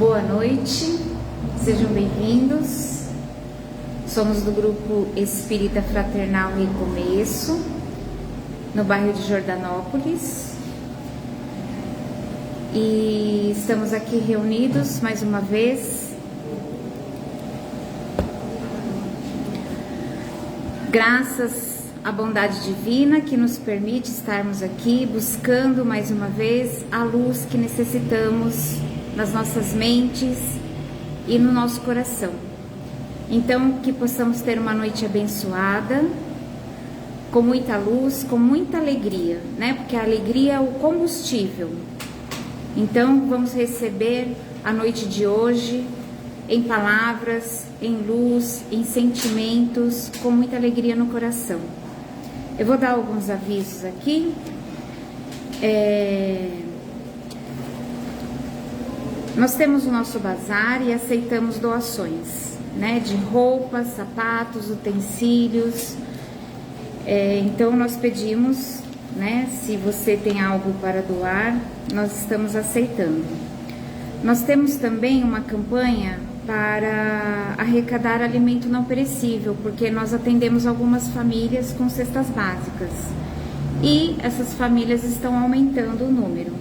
Boa noite, sejam bem-vindos. Somos do grupo Espírita Fraternal Recomeço, no bairro de Jordanópolis. E estamos aqui reunidos mais uma vez, graças à bondade divina que nos permite estarmos aqui buscando mais uma vez a luz que necessitamos nas nossas mentes e no nosso coração. Então, que possamos ter uma noite abençoada, com muita luz, com muita alegria, né? Porque a alegria é o combustível. Então, vamos receber a noite de hoje em palavras, em luz, em sentimentos, com muita alegria no coração. Eu vou dar alguns avisos aqui. Nós temos o nosso bazar e aceitamos doações, né, de roupas, sapatos, utensílios. Então nós pedimos, né, se você tem algo para doar, nós estamos aceitando. Nós temos também uma campanha para arrecadar alimento não perecível, porque nós atendemos algumas famílias com cestas básicas e essas famílias estão aumentando o número.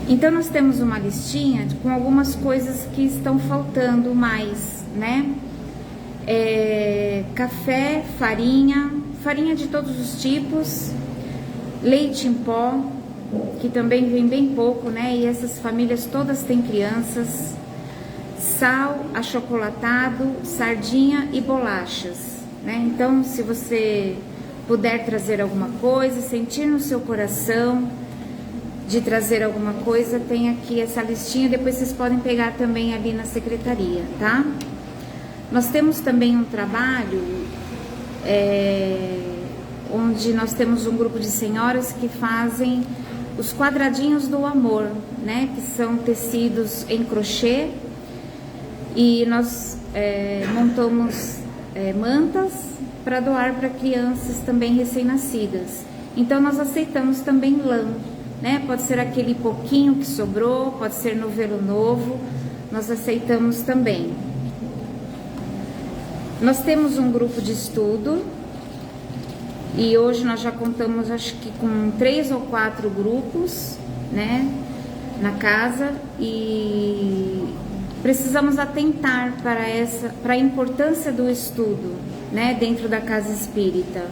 Então nós temos uma listinha com algumas coisas que estão faltando mais, né? Café, farinha de todos os tipos, leite em pó, que também vem bem pouco, né? E essas famílias todas têm crianças, sal, achocolatado, sardinha e bolachas, né? Então, se você puder trazer alguma coisa, sentir no seu coração de trazer alguma coisa, tem aqui essa listinha, depois vocês podem pegar também ali na secretaria, tá? Nós temos também um trabalho onde nós temos um grupo de senhoras que fazem os quadradinhos do amor, né? Que são tecidos em crochê, e nós montamos mantas para doar para crianças também recém-nascidas. Então nós aceitamos também lã, né? Pode ser aquele pouquinho que sobrou, pode ser novelo novo, nós aceitamos também. Nós temos um grupo de estudo e hoje nós já contamos, acho que com 3 ou 4 grupos, né, na casa, e precisamos atentar para a importância do estudo, né, dentro da casa espírita.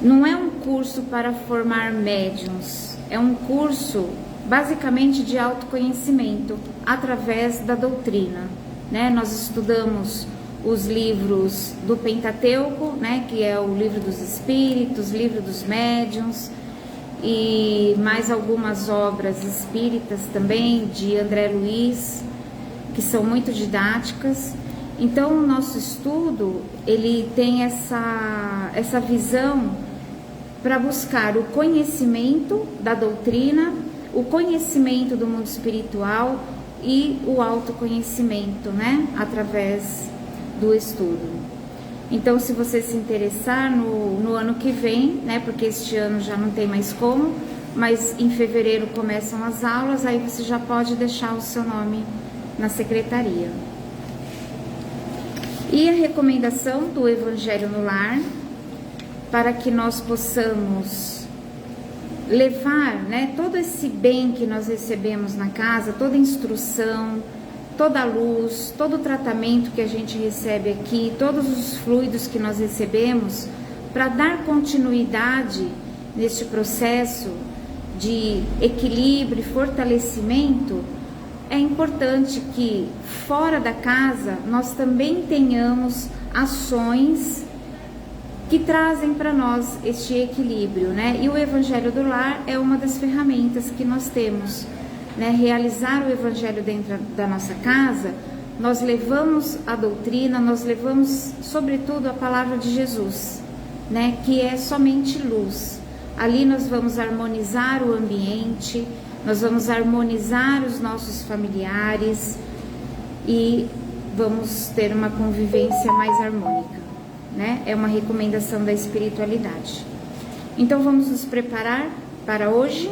Não é um curso para formar médiuns, é um curso basicamente de autoconhecimento através da doutrina, né? Nós estudamos os livros do Pentateuco, né, que é o livro dos espíritos, livro dos médiuns, e mais algumas obras espíritas também de André Luiz, que são muito didáticas. Então o nosso estudo, ele tem essa visão para buscar o conhecimento da doutrina, o conhecimento do mundo espiritual e o autoconhecimento, né, através do estudo. Então, se você se interessar no ano que vem, né, porque este ano já não tem mais como, mas em fevereiro começam as aulas, aí você já pode deixar o seu nome na secretaria. E a recomendação do Evangelho no Lar, para que nós possamos levar, né, todo esse bem que nós recebemos na casa, toda a instrução, toda a luz, todo o tratamento que a gente recebe aqui, todos os fluidos que nós recebemos, para dar continuidade neste processo de equilíbrio e fortalecimento. É importante que fora da casa nós também tenhamos ações que trazem para nós este equilíbrio, né? E o Evangelho do Lar é uma das ferramentas que nós temos, né? Realizar o Evangelho dentro da nossa casa, nós levamos a doutrina, nós levamos sobretudo a palavra de Jesus, né? Que é somente luz. Ali nós vamos harmonizar o ambiente, nós vamos harmonizar os nossos familiares e vamos ter uma convivência mais harmônica, né? É uma recomendação da espiritualidade. Então vamos nos preparar para hoje.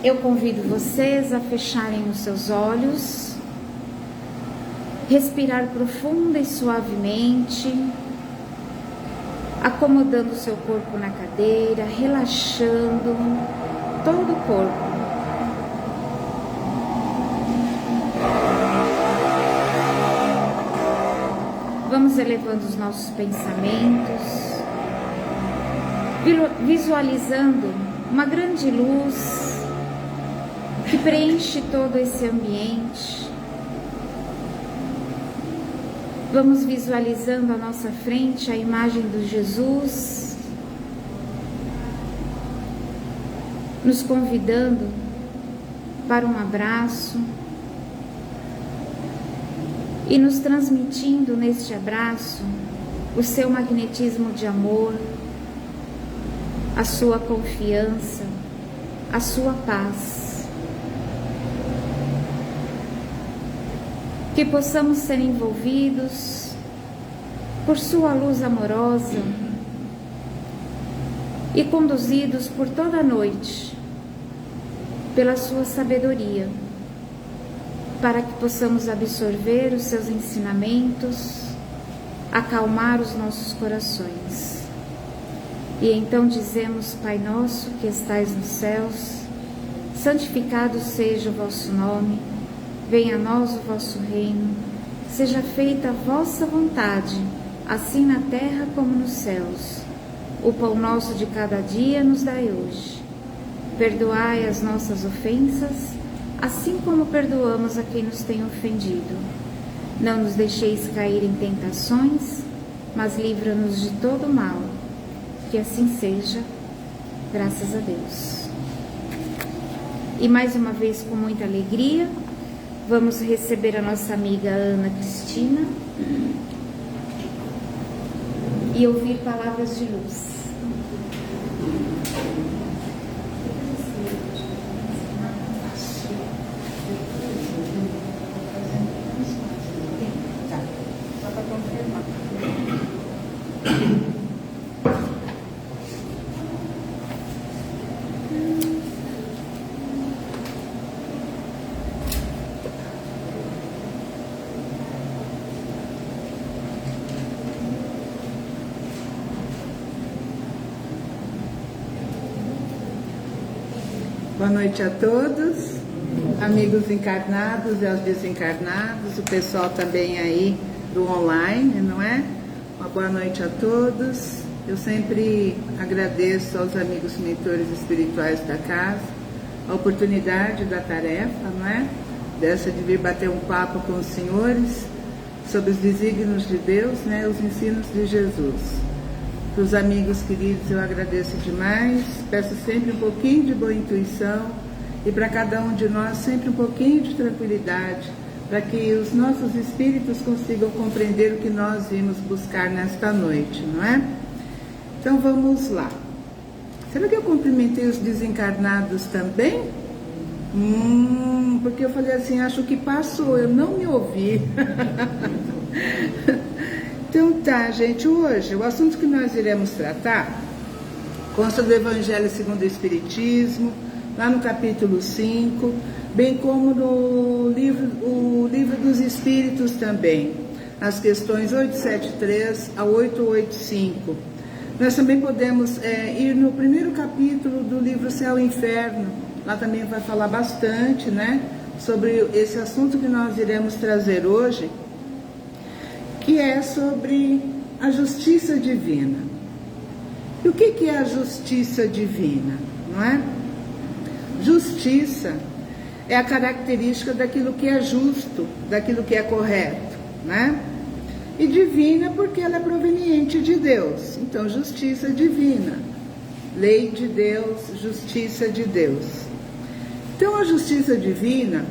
Eu convido vocês a fecharem os seus olhos, respirar profunda e suavemente, acomodando o seu corpo na cadeira, relaxando todo o corpo. Vamos elevando os nossos pensamentos, visualizando uma grande luz que preenche todo esse ambiente. Vamos visualizando à nossa frente a imagem do Jesus, nos convidando para um abraço e nos transmitindo neste abraço o seu magnetismo de amor, a sua confiança, a sua paz. Que possamos ser envolvidos por sua luz amorosa e conduzidos por toda a noite pela sua sabedoria, para que possamos absorver os seus ensinamentos, acalmar os nossos corações. E então dizemos: Pai nosso que estais nos céus, santificado seja o vosso nome, venha a nós o vosso reino, seja feita a vossa vontade, assim na terra como nos céus. O pão nosso de cada dia nos dai hoje. Perdoai as nossas ofensas, assim como perdoamos a quem nos tem ofendido. Não nos deixeis cair em tentações, mas livra-nos de todo mal. Que assim seja, graças a Deus. E mais uma vez, com muita alegria, vamos receber a nossa amiga Ana Cristina e ouvir palavras de luz. Boa noite a todos, amigos encarnados e aos desencarnados, o pessoal também aí do online, não é? Uma boa noite a todos. Eu sempre agradeço aos amigos mentores espirituais da casa a oportunidade da tarefa, não é? Dessa de vir bater um papo com os senhores sobre os desígnios de Deus, né? Os ensinos de Jesus. Para os amigos queridos, eu agradeço demais, peço sempre um pouquinho de boa intuição e para cada um de nós sempre um pouquinho de tranquilidade, para que os nossos espíritos consigam compreender o que nós vimos buscar nesta noite, não é? Então vamos lá. Será que eu cumprimentei os desencarnados também? Porque eu falei assim, acho que passou, eu não me ouvi. Então tá, gente, hoje o assunto que nós iremos tratar consta do Evangelho segundo o Espiritismo, lá no capítulo 5, bem como no livro dos Espíritos também, as questões 873 a 885. Nós também podemos ir no primeiro capítulo do livro Céu e Inferno, lá também vai falar bastante, né, sobre esse assunto que nós iremos trazer hoje, que é sobre a justiça divina. E o que é a justiça divina, não é? Justiça é a característica daquilo que é justo, daquilo que é correto, né? E divina porque ela é proveniente de Deus. Então, justiça divina, lei de Deus, justiça de Deus. Então, a justiça divina,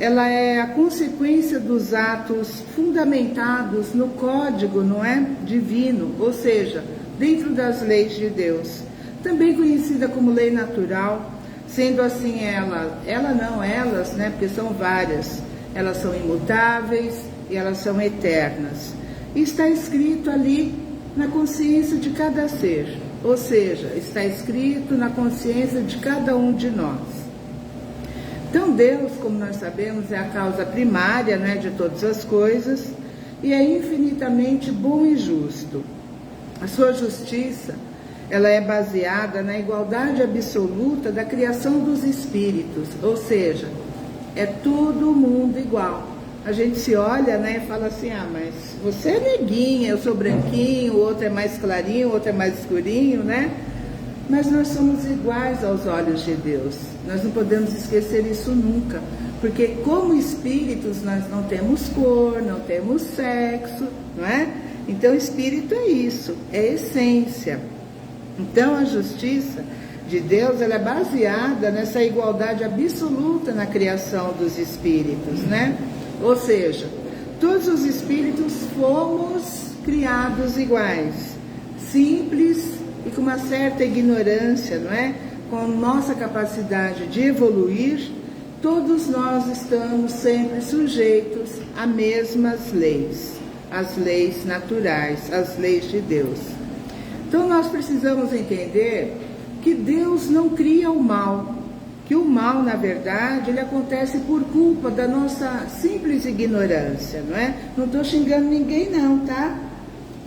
ela é a consequência dos atos fundamentados no código, não é? Divino, ou seja, dentro das leis de Deus, também conhecida como lei natural, sendo assim elas, né? Porque são várias, elas são imutáveis e elas são eternas. E está escrito ali na consciência de cada ser, ou seja, está escrito na consciência de cada um de nós. Então Deus, como nós sabemos, é a causa primária, né, de todas as coisas, e é infinitamente bom e justo. A sua justiça, ela é baseada na igualdade absoluta da criação dos espíritos, ou seja, é todo mundo igual. A gente se olha, né, e fala assim, mas você é neguinha, eu sou branquinho, o outro é mais clarinho, o outro é mais escurinho, né? Mas nós somos iguais aos olhos de Deus. Nós não podemos esquecer isso nunca, porque como espíritos nós não temos cor, não temos sexo, não é? Então espírito é isso, é essência. Então a justiça de Deus, ela é baseada nessa igualdade absoluta na criação dos espíritos, né? Ou seja, todos os espíritos fomos criados iguais, simples e com uma certa ignorância, não é? Com nossa capacidade de evoluir, todos nós estamos sempre sujeitos às mesmas leis, as leis naturais, as leis de Deus. Então nós precisamos entender que Deus não cria o mal, que o mal, na verdade, ele acontece por culpa da nossa simples ignorância, não é? Não estou xingando ninguém não, tá?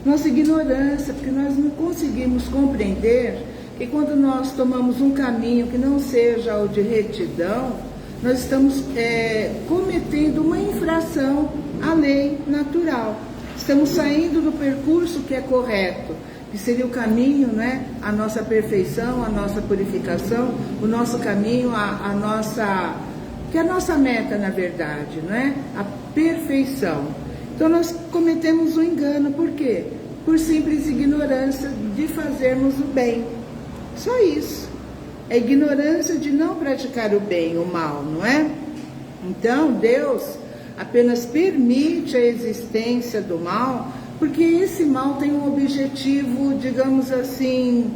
Nossa ignorância, porque nós não conseguimos compreender que quando nós tomamos um caminho que não seja o de retidão, nós estamos cometendo uma infração à lei natural. Estamos saindo do percurso que é correto, que seria o caminho, né, a nossa perfeição, a nossa purificação, o nosso caminho, que é a nossa meta, na verdade, não é? A perfeição. Então nós cometemos um engano, por quê? Por simples ignorância de fazermos o bem. Só isso. É ignorância de não praticar o bem, o mal, não é? Então Deus apenas permite a existência do mal, porque esse mal tem um objetivo, digamos assim,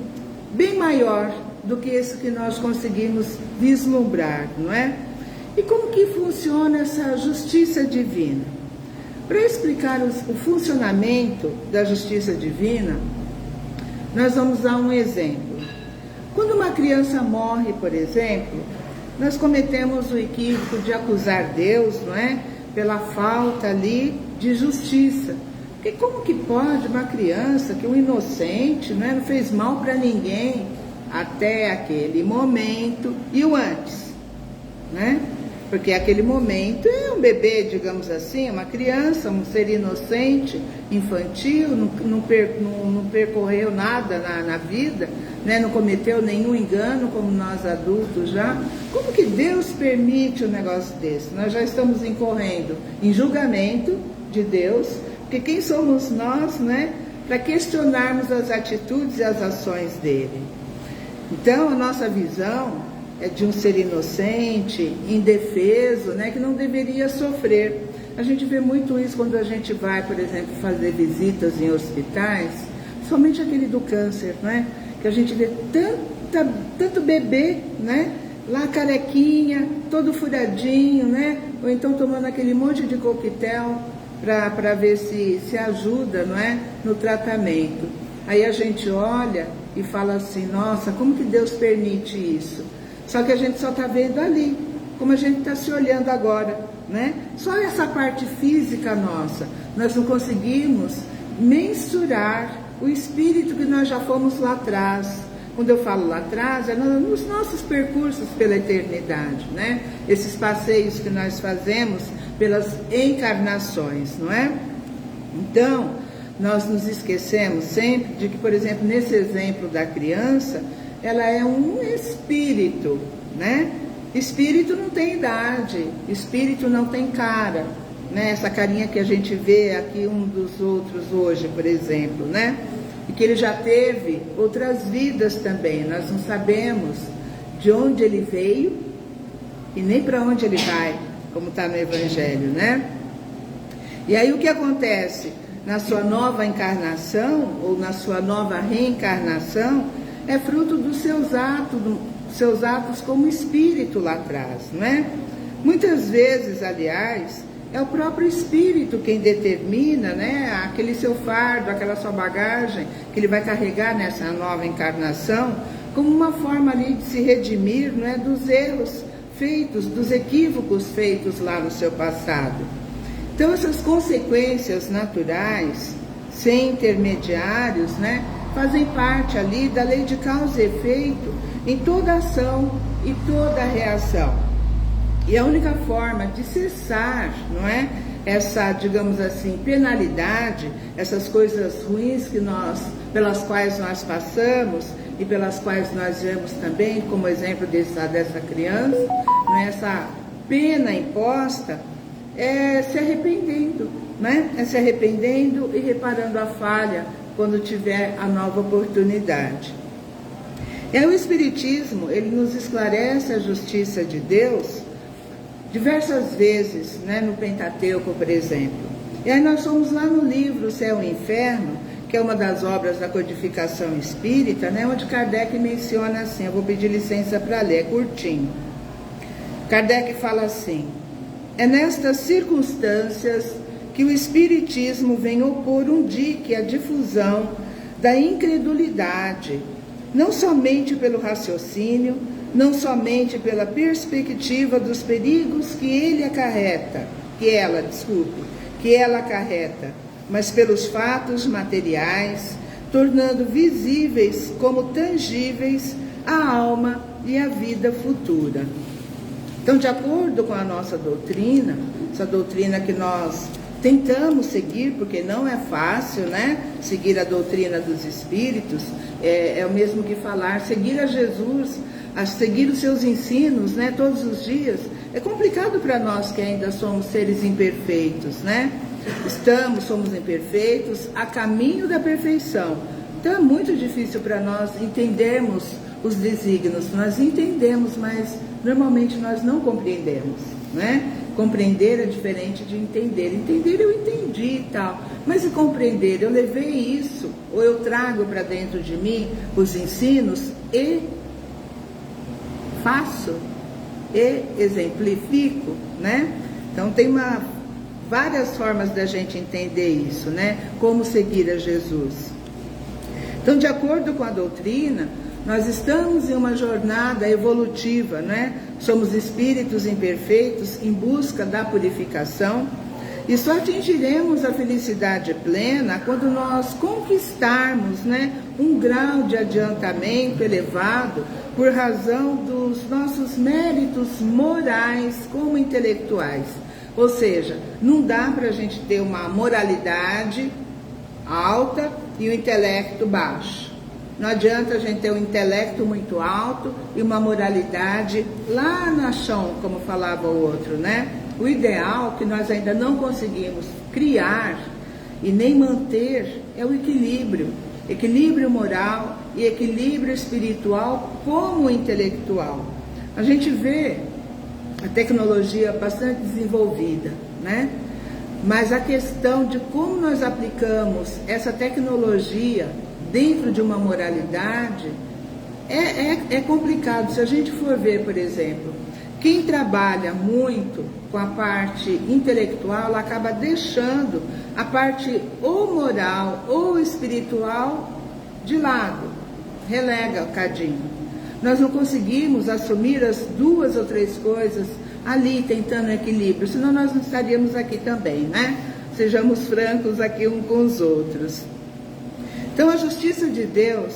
bem maior do que esse que nós conseguimos vislumbrar, não é? E como que funciona essa justiça divina? Para explicar o funcionamento da justiça divina, nós vamos dar um exemplo. Quando uma criança morre, por exemplo, nós cometemos o equívoco de acusar Deus, não é? Pela falta ali de justiça. Porque como que pode uma criança, que um inocente, não fez mal para ninguém até aquele momento e o antes, né? Porque aquele momento é um bebê, digamos assim, uma criança, um ser inocente, infantil, não percorreu nada na vida, né? Não cometeu nenhum engano como nós adultos já. Como que Deus permite um negócio desse? Nós já estamos incorrendo em julgamento de Deus, porque quem somos nós, né, para questionarmos as atitudes e as ações dele? Então, a nossa visão é de um ser inocente, indefeso, né, que não deveria sofrer. A gente vê muito isso quando a gente vai, por exemplo, fazer visitas em hospitais, somente aquele do câncer, né, que a gente vê tanto bebê, né, lá carequinha, todo furadinho, né, ou então tomando aquele monte de coquetel para ver se ajuda, não é, no tratamento. Aí a gente olha e fala assim, nossa, como que Deus permite isso? Só que a gente só está vendo ali, como a gente está se olhando agora, né? Só essa parte física nossa, nós não conseguimos mensurar o espírito que nós já fomos lá atrás. Quando eu falo lá atrás, é nos nossos percursos pela eternidade, né? Esses passeios que nós fazemos pelas encarnações, não é? Então, nós nos esquecemos sempre de que, por exemplo, nesse exemplo da criança, ela é um espírito, né? Espírito não tem idade, espírito não tem cara, né? Essa carinha que a gente vê aqui um dos outros hoje, por exemplo, né? E que ele já teve outras vidas também. Nós não sabemos de onde ele veio e nem para onde ele vai, como está no Evangelho, né? E aí o que acontece? Na sua nova encarnação, ou na sua nova reencarnação, é fruto dos seus atos como espírito lá atrás, não é? Muitas vezes, aliás, é o próprio espírito quem determina, né, aquele seu fardo, aquela sua bagagem que ele vai carregar nessa nova encarnação, como uma forma ali de se redimir, não é, dos erros feitos, dos equívocos feitos lá no seu passado. Então, essas consequências naturais, sem intermediários, né, fazem parte ali da lei de causa e efeito em toda ação e toda reação. E a única forma de cessar, não é, essa, digamos assim, penalidade, essas coisas ruins pelas quais nós passamos e pelas quais nós vemos também, como exemplo dessa criança, não é, essa pena imposta, é se arrependendo, né? É se arrependendo e reparando a falha quando tiver a nova oportunidade. E aí o Espiritismo, ele nos esclarece a justiça de Deus diversas vezes, né? No Pentateuco, por exemplo. E aí nós somos lá no livro Céu e Inferno, que é uma das obras da codificação espírita, né? Onde Kardec menciona assim, eu vou pedir licença para ler, é curtinho. Kardec fala assim: é nestas circunstâncias que o Espiritismo vem opor um dique à difusão da incredulidade, não somente pelo raciocínio, não somente pela perspectiva dos perigos que ela acarreta, mas pelos fatos materiais, tornando visíveis como tangíveis a alma e a vida futura. Então, de acordo com a nossa doutrina, essa doutrina que nós tentamos seguir, porque não é fácil, né? Seguir a doutrina dos Espíritos, é o mesmo que falar, seguir a Jesus, a seguir os seus ensinos, né? Todos os dias. É complicado para nós que ainda somos seres imperfeitos, né? Somos imperfeitos a caminho da perfeição. Então, é muito difícil para nós entendermos os desígnios. Nós entendemos, mas normalmente nós não compreendemos, né? Compreender é diferente de entender. Entender eu entendi e tal, mas e compreender? Eu levei isso, ou eu trago para dentro de mim os ensinos e faço, e exemplifico, né? Então tem várias formas da gente entender isso, né? Como seguir a Jesus. Então, de acordo com a doutrina, nós estamos em uma jornada evolutiva, né? Somos espíritos imperfeitos em busca da purificação e só atingiremos a felicidade plena quando nós conquistarmos, né, um grau de adiantamento elevado por razão dos nossos méritos morais como intelectuais. Ou seja, não dá para a gente ter uma moralidade alta e o intelecto baixo. Não adianta a gente ter um intelecto muito alto e uma moralidade lá na chão, como falava o outro, né? O ideal que nós ainda não conseguimos criar e nem manter é o equilíbrio. Equilíbrio moral e equilíbrio espiritual como intelectual. A gente vê a tecnologia bastante desenvolvida, né? Mas a questão de como nós aplicamos essa tecnologia dentro de uma moralidade é complicado. Se a gente for ver, por exemplo, quem trabalha muito com a parte intelectual, ela acaba deixando a parte ou moral ou espiritual de lado, relega um cadinho. Nós não conseguimos assumir as duas ou três coisas ali, tentando equilíbrio, senão nós não estaríamos aqui também, né? Sejamos francos aqui uns com os outros. Então, a justiça de Deus,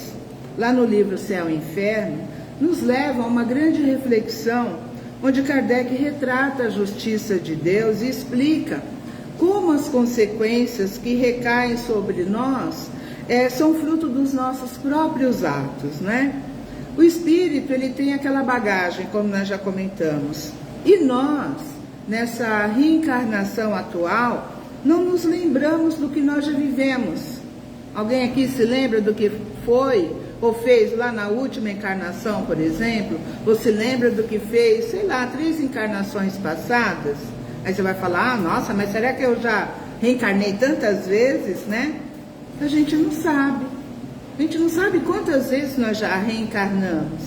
lá no livro Céu e Inferno, nos leva a uma grande reflexão, onde Kardec retrata a justiça de Deus e explica como as consequências que recaem sobre nós são fruto dos nossos próprios atos, né? O espírito, ele tem aquela bagagem, como nós já comentamos, e nós, nessa reencarnação atual, não nos lembramos do que nós já vivemos. Alguém aqui se lembra do que foi ou fez lá na última encarnação, por exemplo? Ou se lembra do que fez, sei lá, 3 encarnações passadas? Aí você vai falar, nossa, mas será que eu já reencarnei tantas vezes, né? A gente não sabe. A gente não sabe quantas vezes nós já reencarnamos.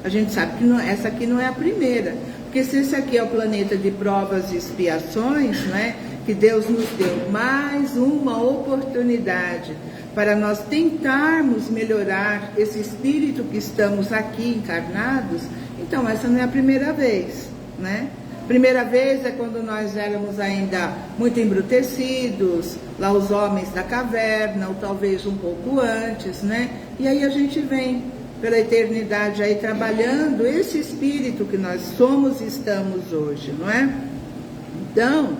A gente sabe que essa aqui não é a primeira. Porque se esse aqui é o planeta de provas e expiações, né, que Deus nos deu mais uma oportunidade para nós tentarmos melhorar esse espírito que estamos aqui encarnados, então essa não é a primeira vez. né? Primeira vez é quando nós éramos ainda muito embrutecidos, lá os homens da caverna, ou talvez um pouco antes, né? E aí a gente vem pela eternidade aí trabalhando esse espírito que nós somos e estamos hoje, não é? Então,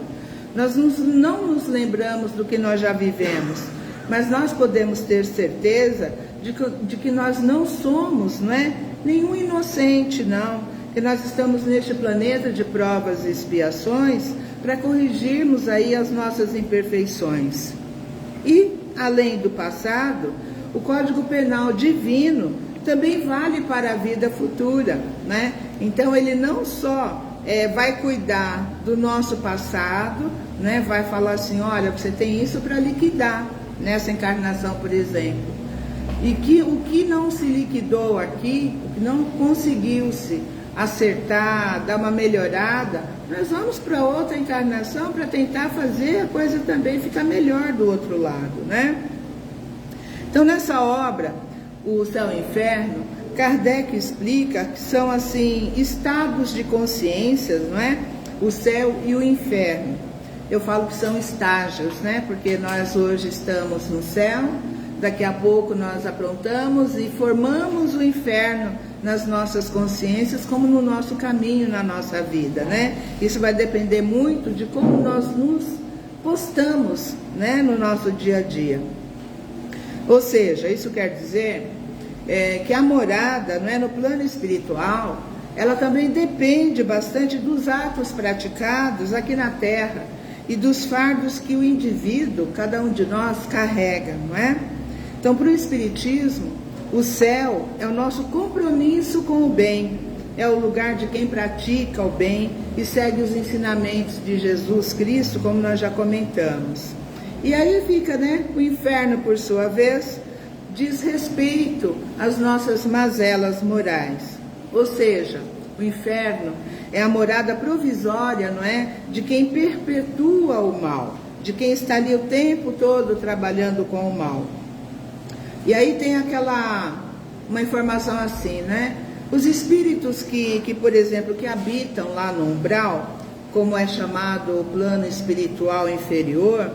nós não nos lembramos do que nós já vivemos, mas nós podemos ter certeza de que nós não somos, não é? Nenhum inocente, não. Que nós estamos neste planeta de provas e expiações para corrigirmos aí as nossas imperfeições. E, além do passado, o Código Penal divino também vale para a vida futura, né? Então, ele não só vai cuidar do nosso passado, né? Vai falar assim, olha, você tem isso para liquidar nessa encarnação, por exemplo. E que o que não se liquidou aqui, o que não conseguiu-se acertar, dar uma melhorada, nós vamos para outra encarnação para tentar fazer a coisa também ficar melhor do outro lado, né? Então, nessa obra, O Céu e o Inferno, Kardec explica que são, assim, estados de consciências, não é? O céu e o inferno. Eu falo que são estágios, né? Porque nós hoje estamos no céu, daqui a pouco nós aprontamos e formamos o inferno nas nossas consciências, como no nosso caminho, na nossa vida, né? Isso vai depender muito de como nós nos postamos, né, no nosso dia a dia. Ou seja, isso quer dizer que a morada, não é, no plano espiritual, ela também depende bastante dos atos praticados aqui na Terra e dos fardos que o indivíduo, cada um de nós, carrega, não é? Então, para o Espiritismo, o céu é o nosso compromisso com o bem, é o lugar de quem pratica o bem e segue os ensinamentos de Jesus Cristo, como nós já comentamos. E aí fica, né, o inferno, por sua vez, diz respeito às nossas mazelas morais. Ou seja, o inferno é a morada provisória, não é, de quem perpetua o mal, de quem está ali o tempo todo trabalhando com o mal. E aí tem uma informação assim, né? Os espíritos que, por exemplo, que habitam lá no umbral, como é chamado o plano espiritual inferior,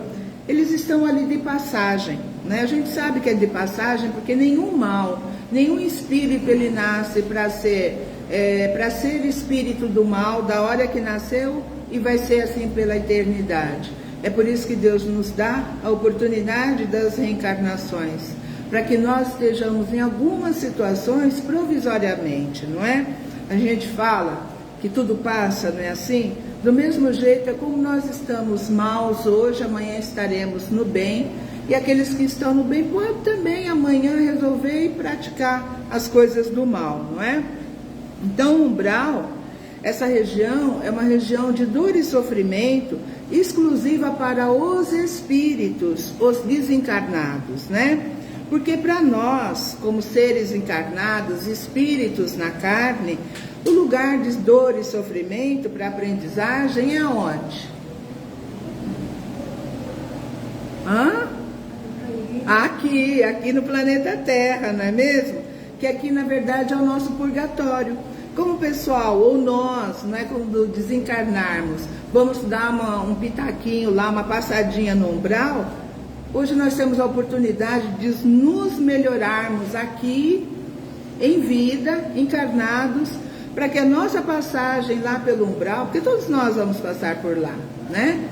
eles estão ali de passagem, né? A gente sabe que é de passagem porque nenhum mal, nenhum espírito ele nasce para ser espírito do mal da hora que nasceu e vai ser assim pela eternidade. É por isso que Deus nos dá a oportunidade das reencarnações, para que nós estejamos em algumas situações provisoriamente, não é? A gente fala que tudo passa, não é assim? Do mesmo jeito é como nós estamos maus hoje, amanhã estaremos no bem, e aqueles que estão no bem podem também amanhã resolver e praticar as coisas do mal, não é? Então, o umbral, essa região é uma região de dor e sofrimento exclusiva para os espíritos, os desencarnados, né? Porque para nós, como seres encarnados, espíritos na carne, o lugar de dor e sofrimento para aprendizagem é aonde? Aqui no planeta Terra, não é mesmo? Que aqui, na verdade, é o nosso purgatório. Como o pessoal, ou nós, não é, quando desencarnarmos, vamos dar um pitaquinho lá, uma passadinha no umbral, hoje nós temos a oportunidade de nos melhorarmos aqui, em vida, encarnados, para que a nossa passagem lá pelo umbral, porque todos nós vamos passar por lá, né?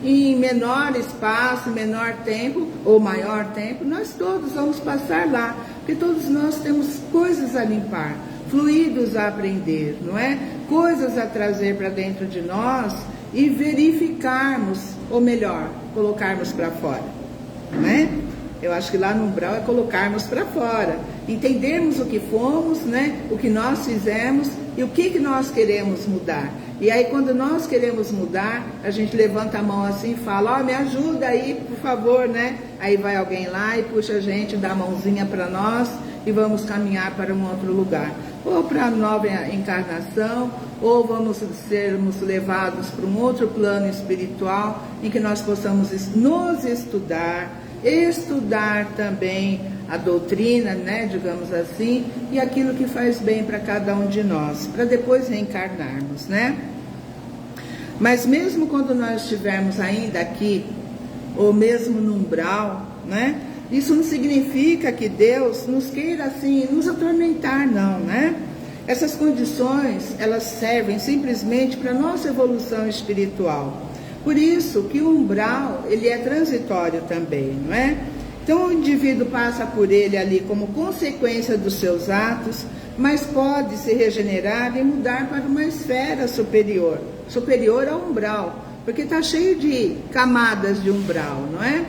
Em menor espaço, menor tempo ou maior tempo, nós todos vamos passar lá, porque todos nós temos coisas a limpar, fluidos a aprender, não é? Coisas a trazer para dentro de nós e verificarmos, ou melhor, colocarmos para fora, não é? Eu acho que lá no umbral é colocarmos para fora, entendermos o que fomos, né? O que nós fizemos e o que nós queremos mudar. E aí, quando nós queremos mudar, a gente levanta a mão assim e fala, ó, me ajuda aí, por favor, né? Aí vai alguém lá e puxa a gente, dá a mãozinha para nós e vamos caminhar para um outro lugar. Ou para a nova encarnação, ou vamos sermos levados para um outro plano espiritual em que nós possamos nos estudar, estudar também a doutrina, né, digamos assim, e aquilo que faz bem para cada um de nós, para depois reencarnarmos, né? Mas mesmo quando nós estivermos ainda aqui, ou mesmo no umbral, né, isso não significa que Deus nos queira assim, nos atormentar, não, né? Essas condições, elas servem simplesmente para a nossa evolução espiritual. Por isso que o umbral, ele é transitório também, não é? Então o indivíduo passa por ele ali como consequência dos seus atos, mas pode se regenerar e mudar para uma esfera superior, superior ao umbral, porque está cheio de camadas de umbral, não é?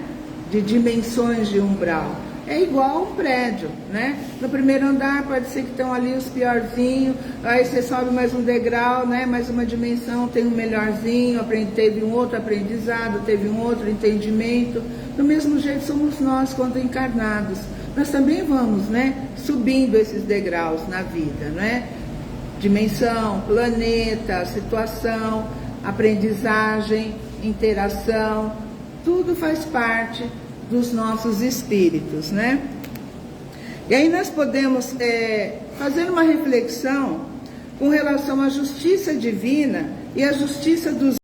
De dimensões de umbral. É igual um prédio, né? No primeiro andar pode ser que estão ali os piorzinhos, aí você sobe mais um degrau, né? Mais uma dimensão, tem um melhorzinho, teve um outro aprendizado, teve um outro entendimento. Do mesmo jeito somos nós quando encarnados. Nós também vamos, né? Subindo esses degraus na vida, né? Dimensão, planeta, situação, aprendizagem, interação, tudo faz parte dos nossos espíritos, né? E aí nós podemos fazer uma reflexão com relação à justiça divina e à justiça dos